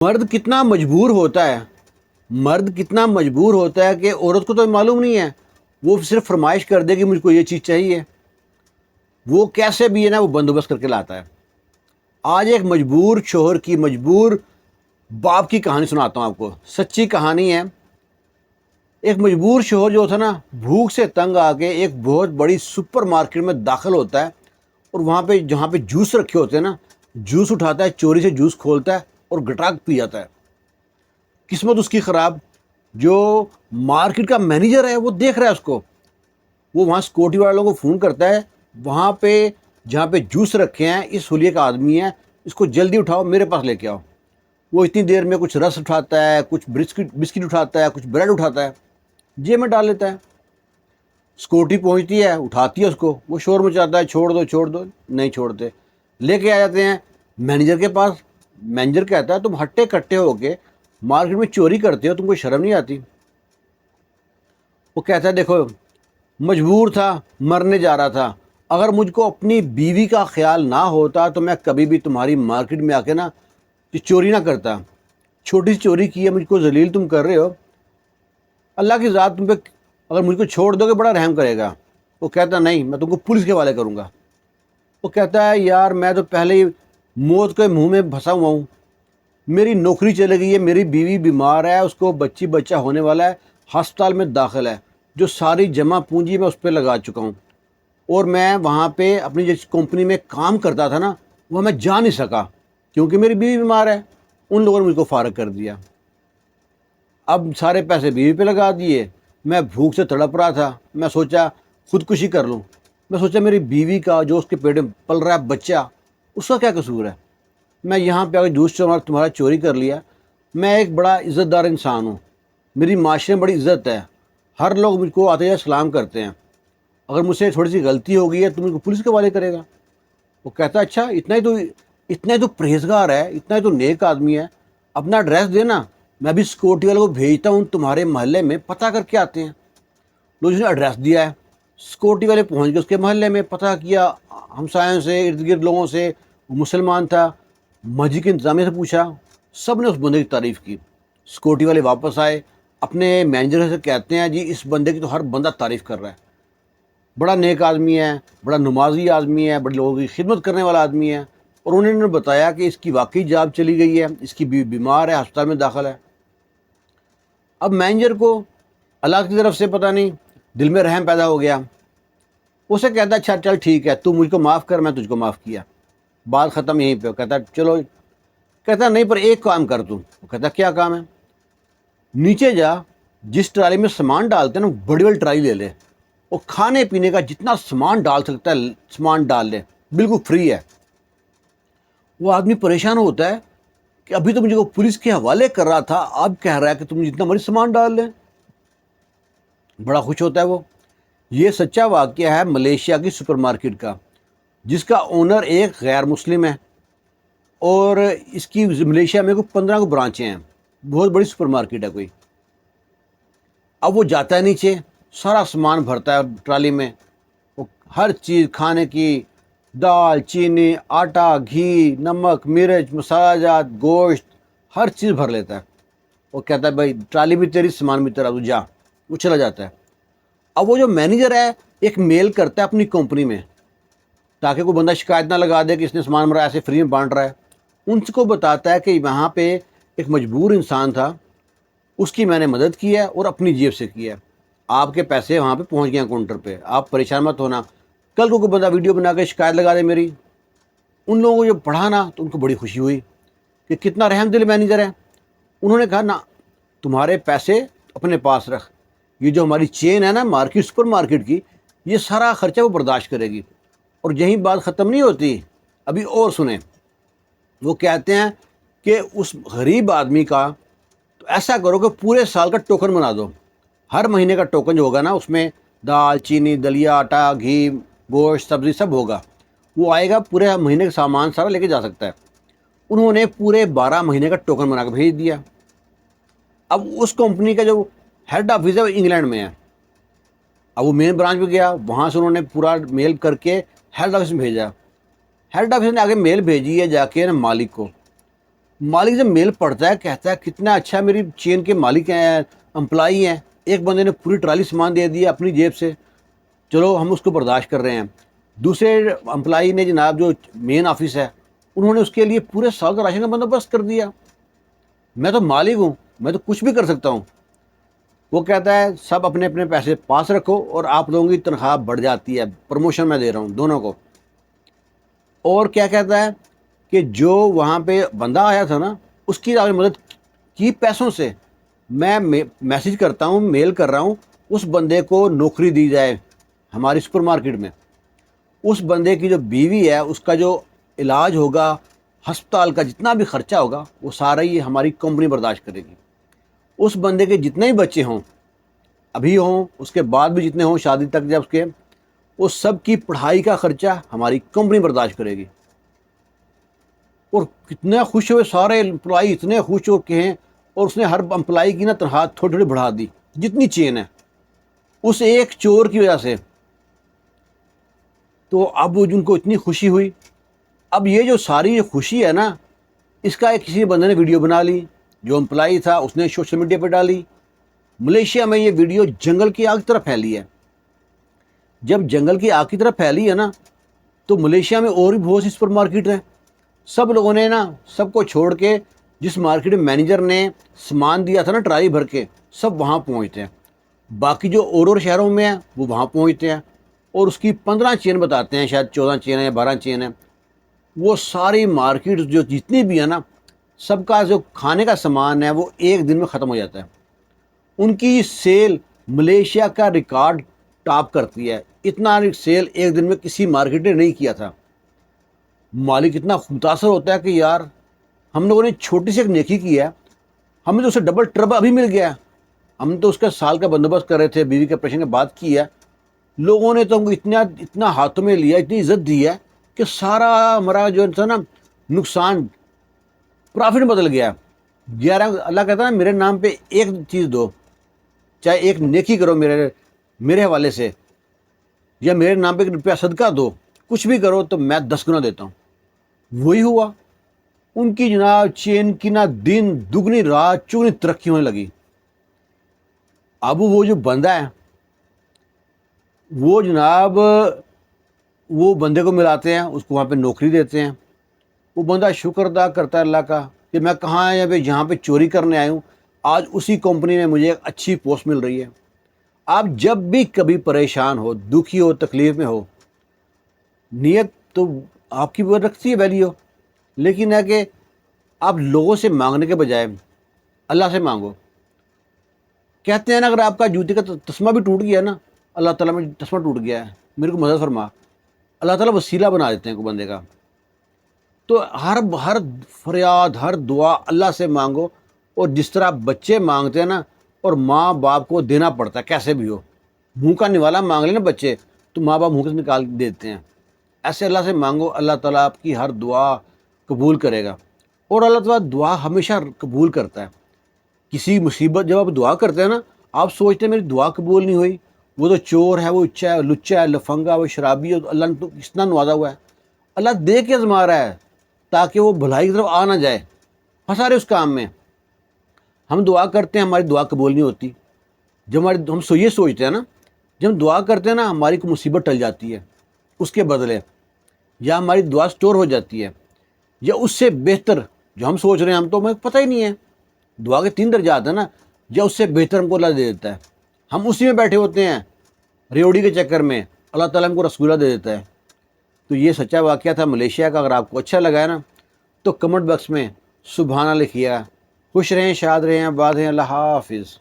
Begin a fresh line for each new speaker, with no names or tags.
مرد کتنا مجبور ہوتا ہے، مرد کتنا مجبور ہوتا ہے کہ عورت کو تو معلوم نہیں ہے، وہ صرف فرمائش کر دے کہ مجھ کو یہ چیز چاہیے، وہ کیسے بھی ہے نا وہ بندوبست کر کے لاتا ہے۔ آج ایک مجبور شوہر کی مجبور باپ کی کہانی سناتا ہوں آپ کو، سچی کہانی ہے۔ ایک مجبور شوہر جو تھا نا، بھوک سے تنگ آ کے ایک بہت بڑی سپر مارکیٹ میں داخل ہوتا ہے، اور وہاں پہ جہاں پہ جوس رکھے ہوتے ہیں نا، جوس اٹھاتا ہے، چوری سے جوس کھولتا ہے اور گٹاک پی جاتا ہے۔ قسمت اس کی خراب، جو مارکیٹ کا مینیجر ہے وہ دیکھ رہا ہے اس کو، وہ وہاں سیکورٹی والوں کو فون کرتا ہے، وہاں پہ جہاں پہ جوس رکھے ہیں اس حلیے کا آدمی ہے، اس کو جلدی اٹھاؤ میرے پاس لے کے آؤ۔ وہ اتنی دیر میں کچھ رس اٹھاتا ہے، کچھ بسکٹ اٹھاتا ہے، کچھ بریڈ اٹھاتا ہے، جیب میں ڈال لیتا ہے۔ سیکورٹی پہنچتی ہے، اٹھاتی ہے اس کو، وہ شور مچاتا ہے، چھوڑ دو چھوڑ دو، نہیں چھوڑتے، لے کے آ جاتے ہیں مینیجر کے پاس۔ مینیجر کہتا ہے تم ہٹے کٹے ہو کے مارکیٹ میں چوری کرتے ہو، تم کو شرم نہیں آتی؟ وہ کہتا ہے دیکھو مجبور تھا، مرنے جا رہا تھا، اگر مجھ کو اپنی بیوی کا خیال نہ ہوتا تو میں کبھی بھی تمہاری مارکیٹ میں آ کے نا یہ چوری نہ کرتا۔ چھوٹی سی چوری کی ہے، مجھ کو ذلیل تم کر رہے ہو، اللہ کی ذات تم پہ اگر مجھ کو چھوڑ دو گے بڑا رحم کرے گا۔ وہ کہتا نہیں، میں تم کو پولیس کے حوالے کروں گا۔ وہ کہتا ہے یار میں تو پہلے ہی موت کے منہ میں پھنسا ہوا ہوں، میری نوکری چلے گئی ہے، میری بیوی بیمار ہے، اس کو بچہ ہونے والا ہے، ہسپتال میں داخل ہے، جو ساری جمع پونجی میں اس پہ لگا چکا ہوں، اور میں وہاں پہ اپنی جس کمپنی میں کام کرتا تھا نا وہ میں جا نہیں سکا کیونکہ میری بیوی بیمار ہے، ان لوگوں نے مجھ کو فارغ کر دیا۔ اب سارے پیسے بیوی پہ لگا دیے، میں بھوک سے تڑپ رہا تھا، میں سوچا خودکشی کر لوں، میں سوچا میری بیوی کا جو اس کے پیٹ میں پل رہا ہے بچہ، اس کا کیا قصور ہے؟ میں یہاں پہ اگر جوس تمہارا چوری کر لیا، میں ایک بڑا عزت دار انسان ہوں، میری معاشرے میں بڑی عزت ہے، ہر لوگ مجھ کو آتے جائے سلام کرتے ہیں، اگر مجھ سے تھوڑی سی غلطی ہو گئی ہے تو مجھ کو پولیس کے حوالے کرے گا۔ وہ کہتا اچھا اتنا ہی تو پرہیزگار ہے، اتنا ہی تو نیک آدمی ہے، اپنا ایڈریس دینا، میں بھی سیکورٹی والوں کو بھیجتا ہوں تمہارے محلے میں، پتہ کر کے آتے ہیں۔ لوگ نے ایڈریس دیا ہے، سیکورٹی والے پہنچ گئے اس کے محلے میں، پتہ کیا ہمسایوں سے، ارد گرد لوگوں سے، وہ مسلمان تھا، مسجد کے انتظامیہ سے پوچھا، سب نے اس بندے کی تعریف کی۔ سیکورٹی والے واپس آئے، اپنے مینیجر سے کہتے ہیں جی اس بندے کی تو ہر بندہ تعریف کر رہا ہے، بڑا نیک آدمی ہے، بڑا نمازی آدمی ہے، بڑے لوگوں کی خدمت کرنے والا آدمی ہے، اور انہوں نے بتایا کہ اس کی واقعی جاب چلی گئی ہے، اس کی بیوی بیمار ہے، ہسپتال میں داخل ہے۔ اب مینیجر کو اللہ کی طرف سے پتہ نہیں دل میں رحم پیدا ہو گیا، اسے کہتا اچھا چل ٹھیک ہے، تو مجھ کو معاف کر، میں تجھ کو معاف کیا، بات ختم یہیں پہ۔ کہتا چلو، کہتا نہیں پر ایک کام کر تو۔ کہتا کیا کام ہے؟ نیچے جا، جس ٹرالی میں سامان ڈالتے ہیں نا بڑی بڑی ٹرالی لے لے، اور کھانے پینے کا جتنا سامان ڈال سکتا ہے سامان ڈال لے، بالکل فری ہے۔ وہ آدمی پریشان ہوتا ہے کہ ابھی تو مجھے کو پولیس کے حوالے کر رہا تھا، اب کہہ رہا ہے کہ تم جتنا مرضی سامان ڈال لیں، بڑا خوش ہوتا ہے وہ۔ یہ سچا واقعہ ہے ملیشیا کی سپر مارکیٹ کا، جس کا اونر ایک غیر مسلم ہے، اور اس کی ملیشیا میں کوئی 15 کو برانچیں ہیں، بہت بڑی سپر مارکیٹ ہے کوئی۔ اب وہ جاتا ہے نیچے، سارا سامان بھرتا ہے ٹرالی میں، وہ ہر چیز کھانے کی، دال، چینی، آٹا، گھی، نمک، مرچ، مسالہ جات، گوشت، ہر چیز بھر لیتا ہے۔ وہ کہتا ہے بھائی ٹرالی بھی تیری، سامان بھی تیرا، تو جا۔ وہ چلا جاتا ہے۔ اب وہ جو مینیجر ہے ایک میل کرتا ہے اپنی کمپنی میں، تاکہ کوئی بندہ شکایت نہ لگا دے کہ اس نے سامان ہمارا ایسے فری میں بانٹ رہا ہے۔ ان کو بتاتا ہے کہ وہاں پہ ایک مجبور انسان تھا، اس کی میں نے مدد کی ہے اور اپنی جیب سے کی ہے، آپ کے پیسے وہاں پہ پہنچ گئے ہیں کاؤنٹر پہ، آپ پریشان مت ہونا، کل کو کوئی بندہ ویڈیو بنا کے شکایت لگا دے میری۔ ان لوگوں کو جو پڑھا نا تو ان کو بڑی خوشی ہوئی کہ کتنا رحم دل مینیجر ہے۔ انہوں نے کہا نا تمہارے پیسے اپنے پاس رکھ، یہ جو ہماری چین ہے نا مارکیٹ، سپر مارکیٹ کی، یہ سارا خرچہ وہ برداشت کرے گی۔ اور یہیں بات ختم نہیں ہوتی، ابھی اور سنیں۔ وہ کہتے ہیں کہ اس غریب آدمی کا تو ایسا کرو کہ پورے سال کا ٹوکن بنا دو، ہر مہینے کا ٹوکن جو ہوگا نا اس میں دال، چینی، دلیا، آٹا، گھی، گوشت، سبزی سب ہوگا، وہ آئے گا پورے مہینے کا سامان سارا لے کے جا سکتا ہے۔ انہوں نے پورے 12 مہینے کا ٹوکن بنا کے بھیج دیا۔ اب اس کمپنی کا جو ہیڈ آفس ہے وہ انگلینڈ میں ہے، اب وہ مین برانچ پہ گیا، وہاں سے انہوں نے پورا میل کر کے ہیڈ آفس میں بھیجا۔ ہیڈ آفس نے آگے میل بھیجی ہے جا کے نا مالک کو، مالک جب میل پڑھتا ہے کہتا ہے کتنا اچھا میری چین کے مالک ہیں، امپلائی ہیں، ایک بندے نے پوری ٹرالی سامان دے دیا اپنی جیب سے، چلو ہم اس کو برداشت کر رہے ہیں۔ دوسرے امپلائی نے جناب جو مین آفس ہے انہوں نے اس کے لیے پورے سال کا راشن کا بندوبست کر دیا۔ میں تو مالک ہوں، میں تو کچھ بھی کر سکتا ہوں۔ وہ کہتا ہے سب اپنے اپنے پیسے پاس رکھو اور آپ لوگوں کی تنخواہ بڑھ جاتی ہے، پروموشن میں دے رہا ہوں دونوں کو۔ اور کیا کہتا ہے کہ جو وہاں پہ بندہ آیا تھا نا اس کی آپ نے مدد کی پیسوں سے، میں میسج کرتا ہوں، میل کر رہا ہوں، اس بندے کو نوکری دی جائے ہماری سپر مارکیٹ میں، اس بندے کی جو بیوی ہے اس کا جو علاج ہوگا، ہسپتال کا جتنا بھی خرچہ ہوگا وہ سارا ہی ہماری کمپنی برداشت کرے گی۔ اس بندے کے جتنے ہی بچے ہوں، ابھی ہوں، اس کے بعد بھی جتنے ہوں شادی تک جب اس کے، وہ سب کی پڑھائی کا خرچہ ہماری کمپنی برداشت کرے گی۔ اور کتنے خوش ہوئے سارے امپلائی، اتنے خوش ہو کے ہیں، اور اس نے ہر امپلائی کی نا تنخواہ تھوڑی تھوڑی بڑھا دی جتنی چین ہے اس ایک چور کی وجہ سے۔ تو اب جن کو اتنی خوشی ہوئی، اب یہ جو ساری یہ خوشی ہے نا اس کا ایک کسی بندے نے ویڈیو بنا لی، جو امپلائی تھا اس نے سوشل میڈیا پہ ڈالی۔ ملیشیا میں یہ ویڈیو جنگل کی آگ کی طرح پھیلی ہے۔ جب جنگل کی آگ کی طرح پھیلی ہے نا تو ملیشیا میں اور بھی بہت سی سپر مارکیٹ ہیں، سب لوگوں نے نا سب کو چھوڑ کے جس مارکیٹ میں مینیجر نے سامان دیا تھا نا ٹرالی بھر کے، سب وہاں پہنچتے ہیں۔ باقی جو اور شہروں میں ہیں وہ وہاں پہنچتے ہیں، اور اس کی 15 چین بتاتے ہیں، شاید 14 چین ہے یا 12 چین ہے۔ وہ ساری مارکیٹ جو جتنی بھی ہے نا سب کا جو کھانے کا سامان ہے وہ ایک دن میں ختم ہو جاتا ہے۔ ان کی سیل ملیشیا کا ریکارڈ ٹاپ کرتی ہے، اتنا سیل ایک دن میں کسی مارکیٹ نے نہیں کیا تھا۔ مالک اتنا متاثر ہوتا ہے کہ یار ہم لوگوں نے چھوٹی سی ایک نیکی کی ہے، ہمیں تو اسے ڈبل ٹربل ابھی مل گیا ہے۔ ہم تو اس کا سال کا بندوبست کر رہے تھے، بیوی کے آپریشن کے بعد کی ہے، لوگوں نے تو ہم کو اتنا ہاتھوں میں لیا، اتنی عزت دی ہے کہ سارا ہمارا جو تھا نا نقصان پرافٹ بدل گیا۔ 11 اللہ کہتا ہے نا میرے نام پہ ایک چیز دو، چاہے ایک نیکی کرو میرے حوالے سے، یا میرے نام پہ 1 روپیہ صدقہ دو، کچھ بھی کرو تو میں 10 گنا دیتا ہوں۔ وہی ہوا، ان کی جناب چین کی نہ دن دگنی رات چگنی ترقی ہونے لگی۔ اب وہ جو بندہ ہے وہ جناب وہ بندے کو ملاتے ہیں، اس کو وہاں پہ نوکری دیتے ہیں۔ وہ بندہ شکر ادا کرتا ہے اللہ کا کہ میں کہاں یہاں پہ چوری کرنے آیا ہوں، آج اسی کمپنی میں مجھے ایک اچھی پوسٹ مل رہی ہے۔ آپ جب بھی کبھی پریشان ہو، دکھی ہو، تکلیف میں ہو، نیت تو آپ کی وہ رکھتی ہے ویلیو، لیکن ہے کہ آپ لوگوں سے مانگنے کے بجائے اللہ سے مانگو۔ کہتے ہیں نا اگر آپ کا جوتے کا تسمہ بھی ٹوٹ گیا نا، اللہ تعالیٰ میں تسمہ ٹوٹ گیا ہے میرے کو مدد فرما، اللہ تعالیٰ وسیلہ بنا دیتے ہیں کوئی بندے کا۔ تو ہر فریاد، ہر دعا اللہ سے مانگو، اور جس طرح بچے مانگتے ہیں نا، اور ماں باپ کو دینا پڑتا ہے کیسے بھی ہو، منہ کا نوالا مانگ لیں نا بچے تو ماں باپ منہ سے نکال دیتے ہیں، ایسے اللہ سے مانگو، اللہ تعالیٰ آپ کی ہر دعا قبول کرے گا۔ اور اللہ تعالیٰ دعا ہمیشہ قبول کرتا ہے۔ کسی مصیبت جب آپ دعا کرتے ہیں نا، آپ سوچتے ہیں میری دعا قبول نہیں ہوئی، وہ تو چور ہے، وہ لچا ہے، لفنگا، وہ شرابی ہے، اللہ نے تو کتنا نوازا ہوا ہے، اللہ دے کے آزما رہا ہے تاکہ وہ بھلائی کی طرف آ نہ جائے، پھنسا رہے اس کام میں۔ ہم دعا کرتے ہیں ہماری دعا قبول نہیں ہوتی، جب ہم یہ سوچتے ہیں نا، جب ہم دعا کرتے ہیں نا ہماری کوئی مصیبت ٹل جاتی ہے اس کے بدلے، یا ہماری دعا سٹور ہو جاتی ہے، یا اس سے بہتر جو ہم سوچ رہے ہیں، ہم تو ہمیں پتہ ہی نہیں ہے، دعا کے 3 درجات ہیں نا، یا اس سے بہتر ہم کو اللہ دے دیتا ہے، ہم اسی میں بیٹھے ہوتے ہیں ریوڑی کے چکر میں، اللہ تعالیٰ ہم کو رسگلہ دے دیتا ہے۔ تو یہ سچا واقعہ تھا ملیشیا کا۔ اگر آپ کو اچھا لگا ہے نا تو کمنٹ باکس میں سبحانہ لکھیے۔ خوش رہیں، شاد رہیں، آباد رہیں۔ اللہ حافظ۔